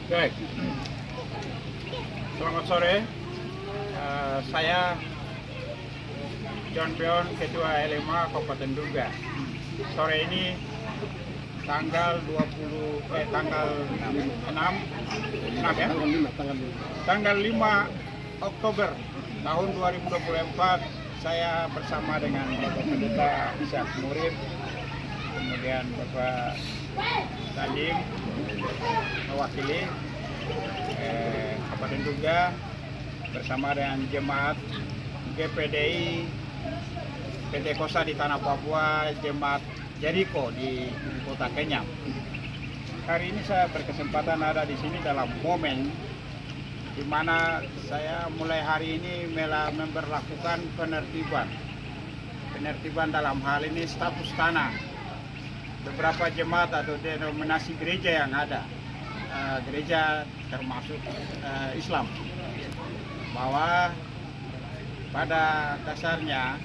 Baik, selamat sore. Saya John Pion, Ketua LMA Kabupaten Duga. Sore ini tanggal 6 ya? Tanggal 5 Oktober tahun 2024, saya bersama dengan Bapak Pendeta Ishak Murid, kemudian Bapak Salim mewakili Kabupaten Duga bersama dengan jemaat GPDI PT Kosa di Tanah Papua, jemaat Jericho di Kota Kenyam. Hari ini saya berkesempatan ada di sini dalam momen di mana saya mulai hari ini memberlakukan penertiban dalam hal ini status tanah beberapa jemaat atau denominasi gereja yang ada, gereja termasuk Islam, bahwa pada dasarnya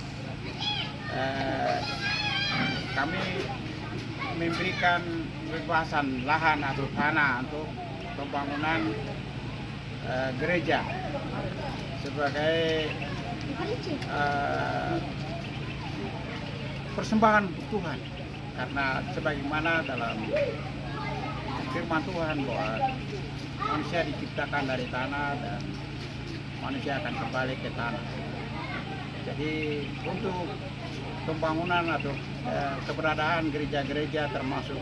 kami memberikan bebasan lahan atau tanah untuk pembangunan gereja sebagai persembahan untuk Tuhan, karena sebagaimana dalam firman Tuhan bahwa manusia diciptakan dari tanah dan manusia akan kembali ke tanah. Jadi untuk pembangunan atau keberadaan gereja-gereja termasuk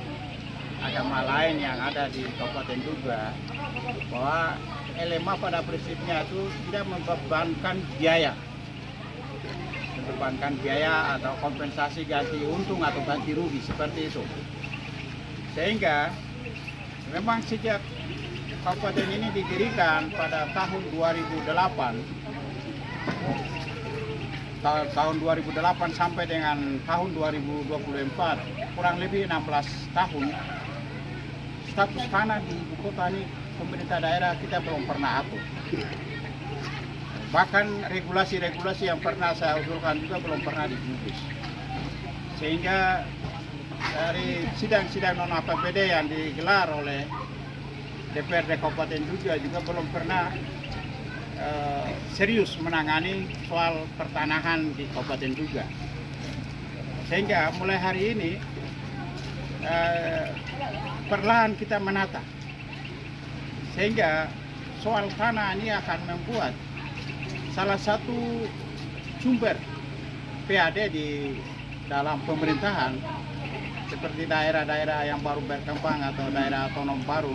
agama lain yang ada di Kabupaten Duga, bahwa LMA pada prinsipnya itu tidak membebankan biaya atau kompensasi ganti untung atau ganti rugi seperti itu. Sehingga memang sejak kabupaten ini didirikan pada tahun 2008 sampai dengan tahun 2024, kurang lebih 16 tahun, status tanah di ibu kota ini pemerintah daerah kita belum pernah atur. Bahkan regulasi-regulasi yang pernah saya usulkan juga belum pernah digubris. Sehingga dari sidang-sidang non-APBD yang digelar oleh DPRD Kabupaten juga belum pernah serius menangani soal pertanahan di Kabupaten Duga. Sehingga mulai hari ini perlahan kita menata. Sehingga soal tanah ini akan membuat salah satu sumber PAD di dalam pemerintahan seperti daerah-daerah yang baru berkembang atau daerah otonom baru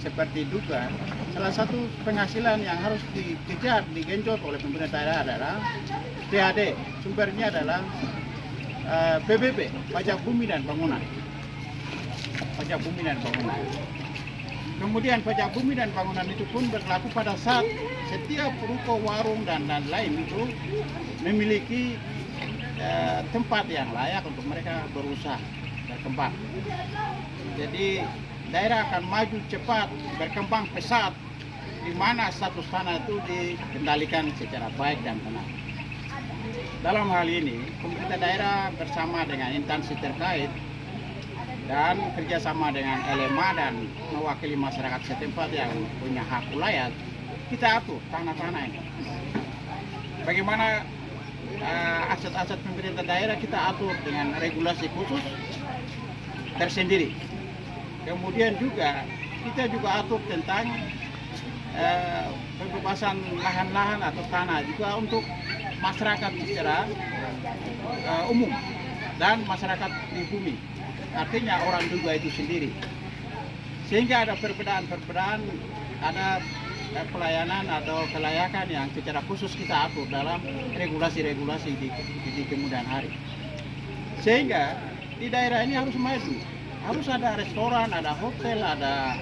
seperti Duga, salah satu penghasilan yang harus dikejar, digenjot oleh pemerintah daerah adalah PAD. Sumbernya adalah PBB, pajak bumi dan bangunan. Kemudian pajak bumi dan bangunan itu pun berlaku pada saat setiap ruko, warung dan lain itu memiliki tempat yang layak untuk mereka berusaha berkembang. Jadi daerah akan maju cepat, berkembang pesat, di mana status tanah itu dikendalikan secara baik dan benar. Dalam hal ini, pemerintah daerah bersama dengan instansi terkait dan kerjasama dengan LMA dan mewakili masyarakat setempat yang punya hak ulayat, kita atur tanah-tanah ini. Bagaimana aset-aset pemerintah daerah kita atur dengan regulasi khusus tersendiri. Kemudian juga kita juga atur tentang pembebasan lahan-lahan atau tanah juga untuk masyarakat secara umum dan masyarakat di bumi. Artinya orang Duga itu sendiri. Sehingga ada perbedaan, ada pelayanan atau kelayakan yang secara khusus kita atur dalam regulasi-regulasi di kemudian hari. Sehingga di daerah ini harus maju. Harus ada restoran, ada hotel, ada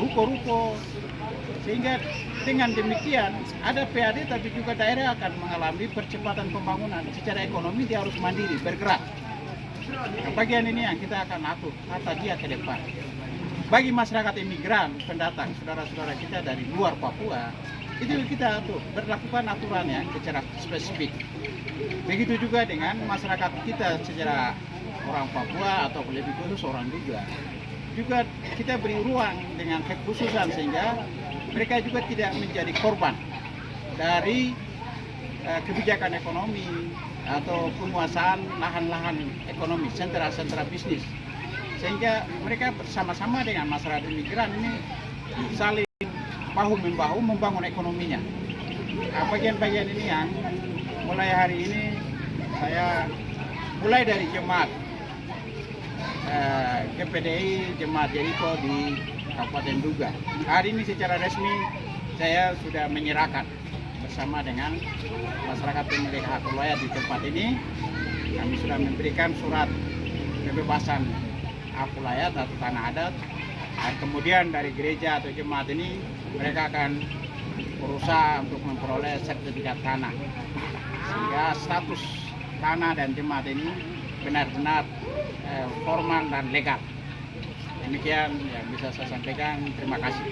ruko-ruko. Sehingga dengan demikian ada PAD tapi juga daerah akan mengalami percepatan pembangunan. Secara ekonomi dia harus mandiri, bergerak. Nah, bagian ini yang kita akan atur tata dia ke depan. Bagi masyarakat imigran, pendatang, saudara-saudara kita dari luar Papua, itu kita atur, berlakukan aturannya secara spesifik. Begitu juga dengan masyarakat kita secara orang Papua atau lebih khusus orang Duga. juga kita beri ruang dengan kekhususan sehingga mereka juga tidak menjadi korban dari kebijakan ekonomi atau penguasaan lahan-lahan ekonomi, sentra-sentra bisnis. Sehingga mereka bersama-sama dengan masyarakat imigran ini saling bahu-membahu membangun ekonominya. Nah, bagian-bagian ini yang mulai hari ini saya mulai dari jemaat GPDI Jemaat Jeriko di Kabupaten Duga. Hari ini secara resmi saya sudah menyerahkan bersama dengan masyarakat pemilik hak wilayah di tempat ini. Kami sudah memberikan surat kebebasan hak wilayah atau tanah adat. Dan kemudian dari gereja atau jemaat ini mereka akan berusaha untuk memperoleh sertifikat tanah. Sehingga status tanah dan jemaat ini benar-benar formal dan legal. Demikian yang bisa saya sampaikan. Terima kasih.